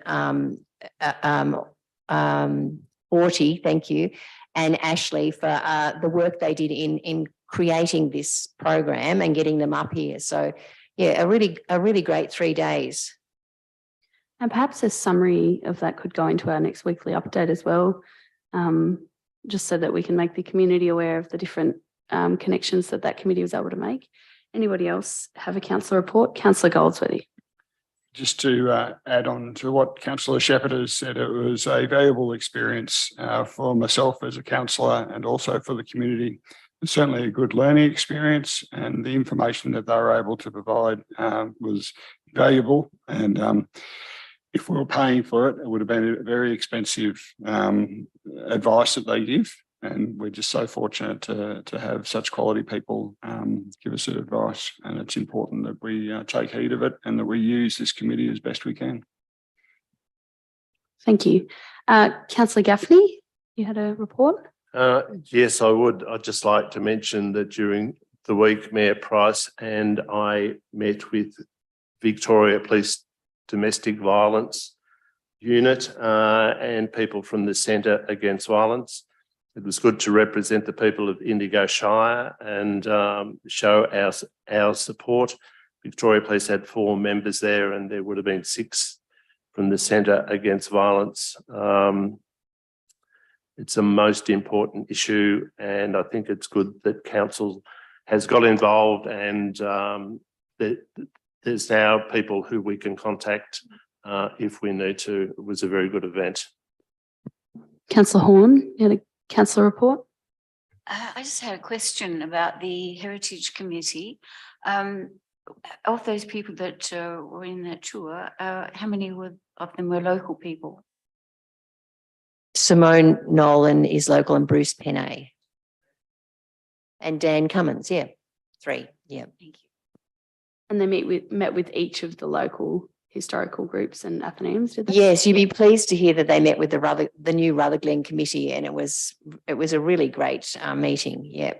Orty, thank you, and Ashley for the work they did in creating this program and getting them up here. So yeah, a really great 3 days. And perhaps a summary of that could go into our next weekly update as well, just so that we can make the community aware of the different connections that committee was able to make. Anybody else have a councillor report? Councillor Goldsworthy. Just to add on to what Councillor Shepherd has said, it was a valuable experience for myself as a councillor and also for the community. It's certainly a good learning experience, and the information that they were able to provide was valuable. And if we were paying for it, it would have been a very expensive advice that they give. And we're just so fortunate to have such quality people give us advice. And it's important that we take heed of it and that we use this committee as best we can. Thank you. Councillor Gaffney, you had a report? Yes, I would. I'd just like to mention that during the week, Mayor Price and I met with Victoria Police Domestic Violence Unit and people from the Centre Against Violence. It was good to represent the people of Indigo Shire and show our support. Victoria Police had 4 members there, and there would have been 6 from the Centre Against Violence. It's a most important issue, and I think it's good that council has got involved, and there's now people who we can contact if we need to. It was a very good event. Councillor Horn, you had a councillor report? I just had a question about the Heritage Committee. Of those people that were in that tour, how many of them were local people? Simone Nolan is local and Bruce Penney. And Dan Cummins, yeah. 3, yeah. Thank you. And they met with each of the local historical groups and Athenaeums, did they? Yes, you'd be pleased to hear that they met with the new Rutherglen committee, and it was a really great meeting. Yeah.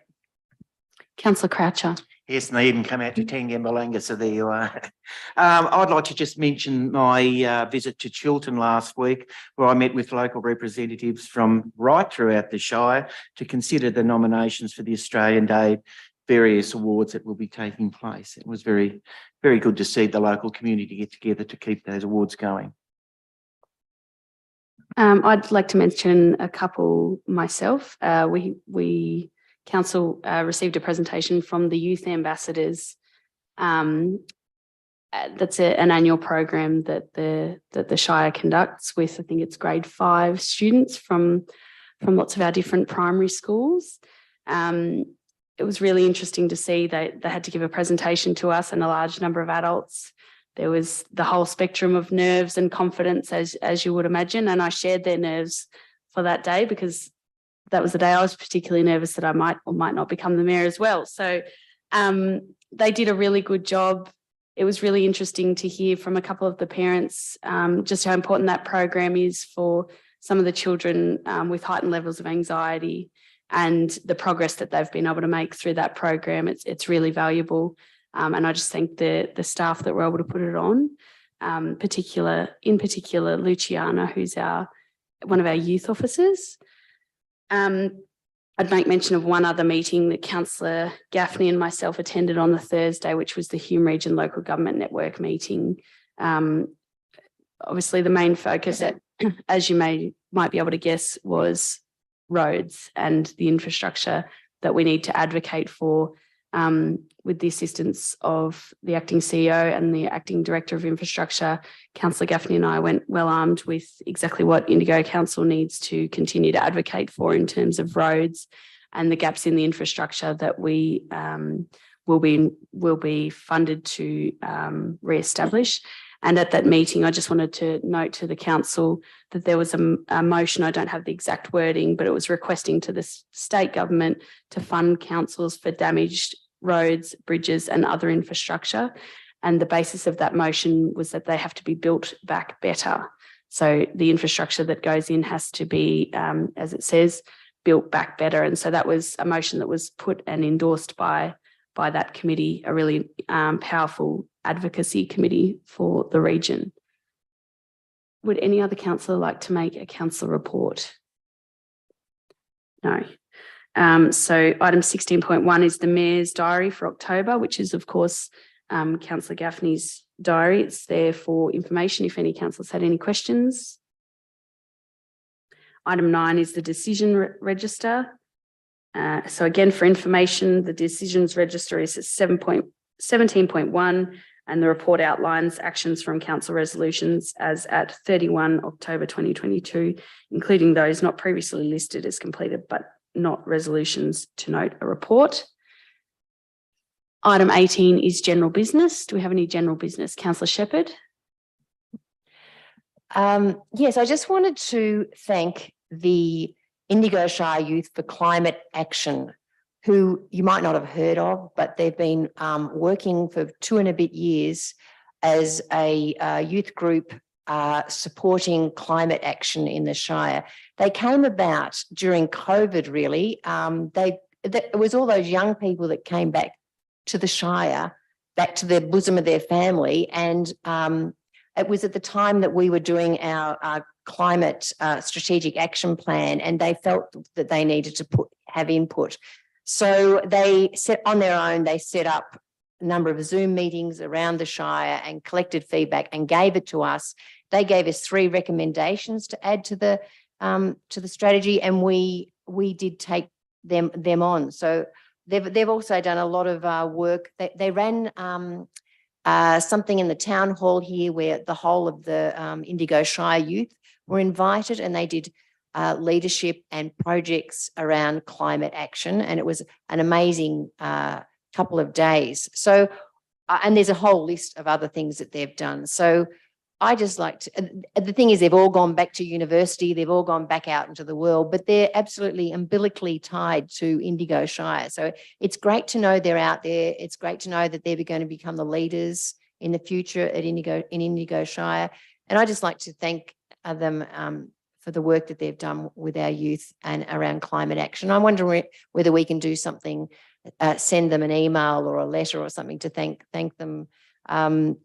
Councillor Croucher. Yes, and they even come out to Tangambalanga, so there you are. I'd like to just mention my visit to Chiltern last week, where I met with local representatives from right throughout the Shire to consider the nominations for the Australian Day various awards that will be taking place. It was very, very good to see the local community get together to keep those awards going. I'd like to mention a couple myself. Council received a presentation from the Youth Ambassadors. That's an annual program that the Shire conducts with, I think it's grade 5 students from lots of our different primary schools. It was really interesting to see that they had to give a presentation to us and a large number of adults. There was the whole spectrum of nerves and confidence, as you would imagine, and I shared their nerves for that day because that was the day I was particularly nervous that I might or might not become the mayor as well. So they did a really good job. It was really interesting to hear from a couple of the parents just how important that program is for some of the children with heightened levels of anxiety, and the progress that they've been able to make through that program. It's really valuable. And I just thank the staff that were able to put it on, in particular Luciana, who's one of our youth officers. I'd make mention of one other meeting that Councillor Gaffney and myself attended on the Thursday, which was the Hume Region Local Government Network meeting. Obviously, the main focus as you might be able to guess, was roads and the infrastructure that we need to advocate for, with the assistance of the acting CEO and the acting director of infrastructure. Councillor Gaffney and I went well armed with exactly what Indigo Council needs to continue to advocate for in terms of roads and the gaps in the infrastructure that we will be funded to re-establish. And at that meeting, I just wanted to note to the council that there was a motion, I don't have the exact wording, but it was requesting to the state government to fund councils for damaged roads, bridges and other infrastructure. And the basis of that motion was that they have to be built back better. So the infrastructure that goes in has to be, as it says, built back better. And so that was a motion that was put and endorsed by that committee, a really powerful advocacy committee for the region. Would any other councillor like to make a councillor report? No. So item 16.1 is the Mayor's diary for October, which is of course Councillor Gaffney's diary. It's there for information if any councillors had any questions. Item 9 is the decision register. So again, for information, the decisions register is at 17.1 and the report outlines actions from council resolutions as at 31 October 2022, including those not previously listed as completed but not resolutions to note a report. Item 18 is general business. Do we have any general business? Councillor Shepherd. Yes, I just wanted to thank the Indigo Shire Youth for Climate Action, who you might not have heard of, but they've been working for 2 and a bit years as a youth group supporting climate action in the Shire. They came about during COVID, really. It was all those young people that came back to the Shire, back to the bosom of their family, and it was at the time that we were doing our climate strategic action plan, and they felt that they needed to have input. So they set up a number of Zoom meetings around the Shire and collected feedback and gave it to us. They gave us 3 recommendations to add to the strategy, and we did take them on. So they've also done a lot of work. They ran something in the town hall here where the whole of the Indigo Shire youth were invited, and they did leadership and projects around climate action, and it was an amazing couple of days. So, and there's a whole list of other things that they've done. So I just like to, the thing is they've all gone back to university, they've all gone back out into the world, but they're absolutely umbilically tied to Indigo Shire. So it's great to know they're out there. It's great to know that they're going to become the leaders in the future at Indigo Shire. And I just like to thank them for the work that they've done with our youth and around climate action. I'm wondering whether we can do something, send them an email or a letter or something to thank them. The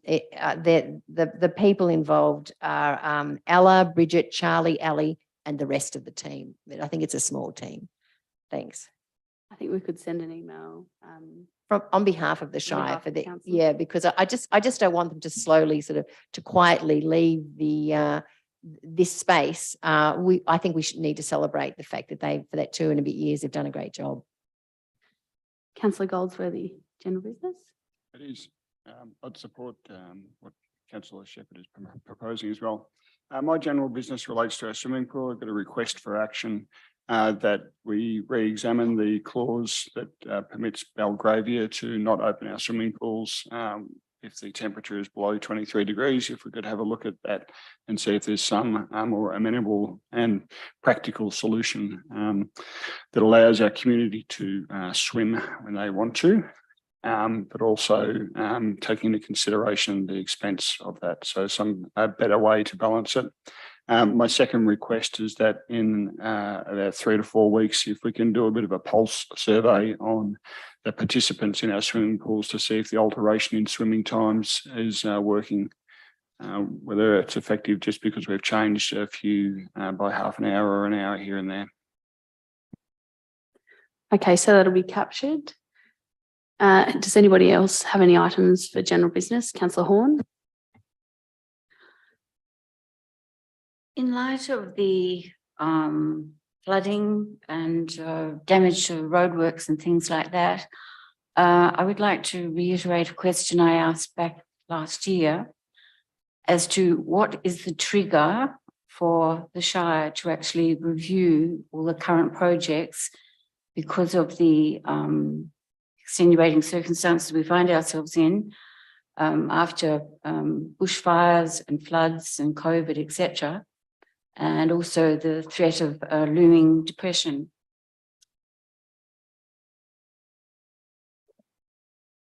people involved are Ella, Bridget, Charlie, Ali, and the rest of the team. I think it's a small team. Thanks. I think we could send an email on behalf of the Shire for the council. Yeah, because I just don't want them to slowly to quietly leave the this space. I think we should need to celebrate the fact that for that 2 and a bit years they've done a great job. Councillor Goldsworthy, general business. It is. I'd support what Councillor Shepherd is proposing as well. My general business relates to our swimming pool. I've got a request for action that we re-examine the clause that permits Belgravia to not open our swimming pools if the temperature is below 23 degrees. If we could have a look at that and see if there's some more amenable and practical solution that allows our community to swim when they want to. But also taking into consideration the expense of that. So a better way to balance it. My second request is that in about 3 to 4 weeks, if we can do a bit of a pulse survey on the participants in our swimming pools to see if the alteration in swimming times is working, whether it's effective just because we've changed a few by half an hour or an hour here and there. Okay, so that'll be captured. Does anybody else have any items for general business? Councillor Horn. In light of the flooding and damage to roadworks and things like that, I would like to reiterate a question I asked back last year as to what is the trigger for the Shire to actually review all the current projects because of the extenuating circumstances we find ourselves in after bushfires and floods and COVID, etc., and also the threat of looming depression.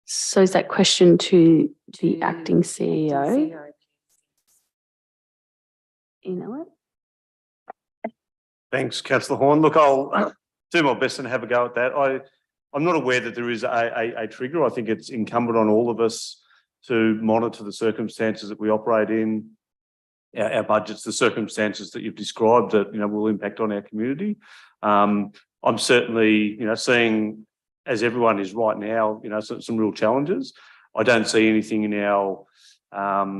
So is that question to the acting CEO? You know it? Thanks, councillor Horn. Look, I'll do my best and have a go at that. I'm not aware that there is a trigger. I think it's incumbent on all of us to monitor the circumstances that we operate in, our budgets, the circumstances that you've described that, will impact on our community. I'm certainly, seeing, as everyone is right now, some real challenges. I don't see anything in our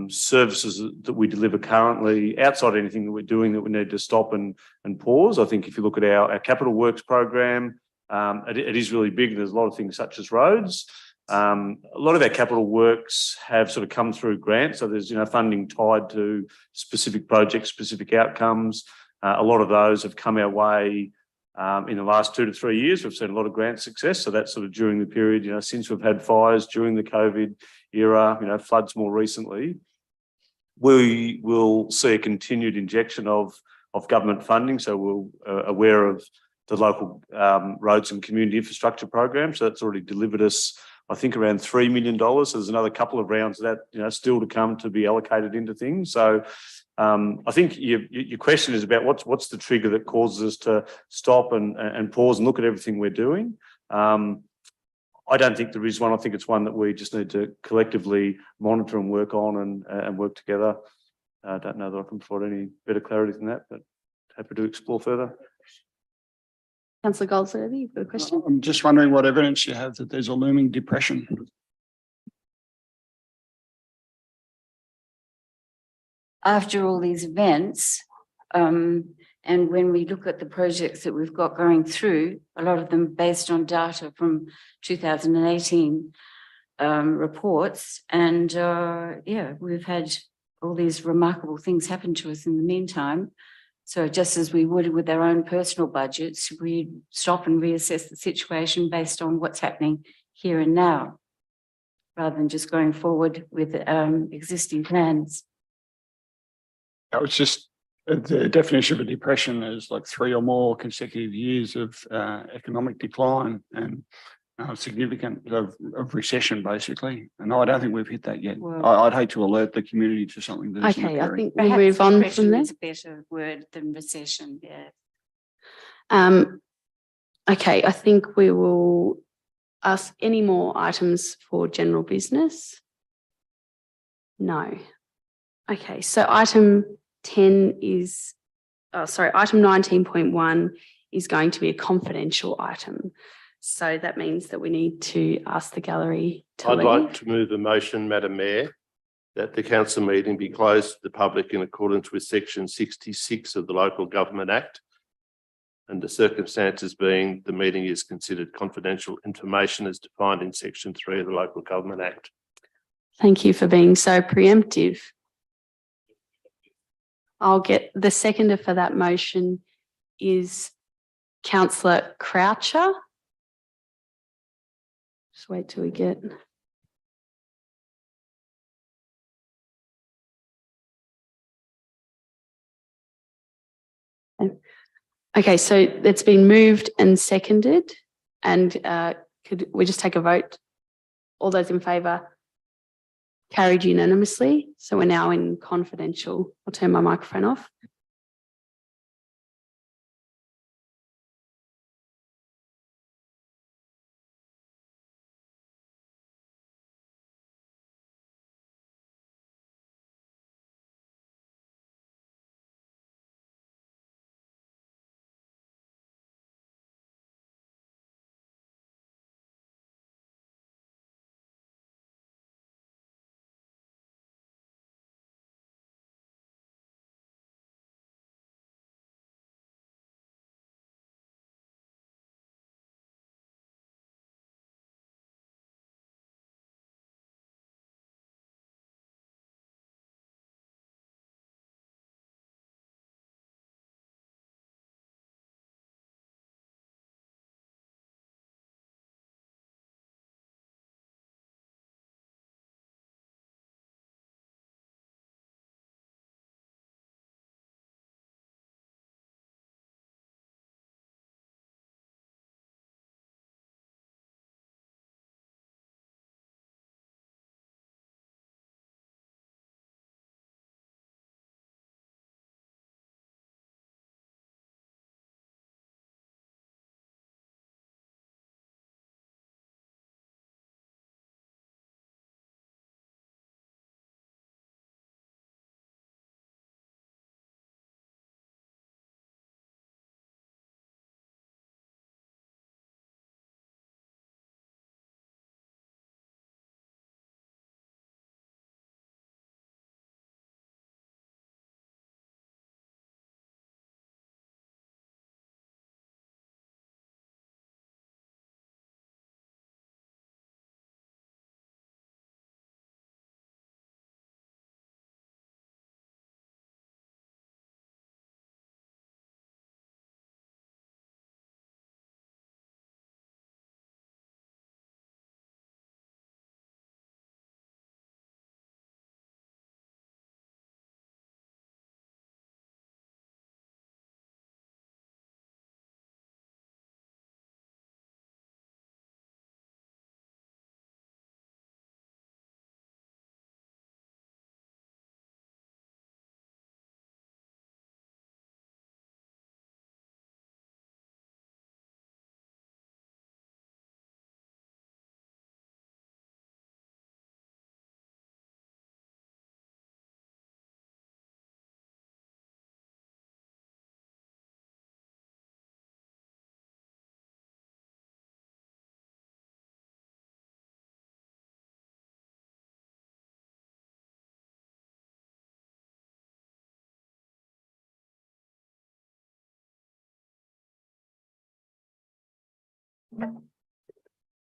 services that we deliver currently outside anything that we're doing that we need to stop and pause. I think if you look at our capital works program, it is really big. There's a lot of things such as roads. A lot of our capital works have sort of come through grants. So there's, funding tied to specific projects, specific outcomes. A lot of those have come our way in the last 2 to 3 years. We've seen a lot of grant success. So that's sort of during the period, since we've had fires during the COVID era, floods more recently. We will see a continued injection of government funding. So we're aware of the local roads and community infrastructure program. So that's already delivered us, I think, around $3 million. So there's another couple of rounds of that, still to come to be allocated into things. So I think your question is about what's the trigger that causes us to stop and pause and look at everything we're doing. I don't think there is one. I think it's one that we just need to collectively monitor and work on and work together. I don't know that I can provide any better clarity than that, but happy to explore further. Councillor Goldsworthy, you've got a question? I'm just wondering what evidence you have that there's a looming depression. After all these events, and when we look at the projects that we've got going through, a lot of them based on data from 2018 reports, and we've had all these remarkable things happen to us in the meantime. So just as we would with our own personal budgets, we stop and reassess the situation based on what's happening here and now, rather than just going forward with existing plans. It's just the definition of a depression is like 3 or more consecutive years of economic decline and significant of recession, basically. And I don't think we've hit that yet. Well, I'd hate to alert the community to something that isn't Okay, I occurring. think we'll move on from there. Is a better word than recession, yeah. Okay, I think we will ask any more items for general business. No. Okay, so item 10 is, item 19.1 is going to be a confidential item. So that means that we need to ask the gallery to I'd leave. like to move a motion, Madam Mayor, that the council meeting be closed to the public in accordance with section 66 of the Local Government Act, and the circumstances being the meeting is considered confidential information as defined in section 3 of the Local Government Act. Thank you for being so preemptive. I'll get the seconder for that motion is Councillor Croucher. Just wait till we get. Okay, so it's been moved and seconded, and could we just take a vote? All those in favour? Carried unanimously. So we're now in confidential. I'll turn my microphone off.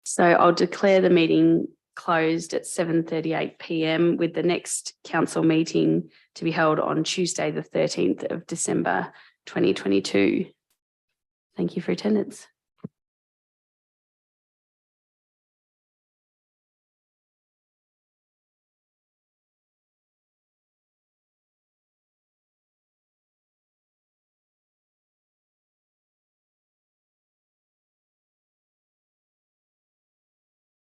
So I'll declare the meeting closed at 7:38 p.m. with the next council meeting to be held on Tuesday, the 13th of December, 2022. Thank you for attendance.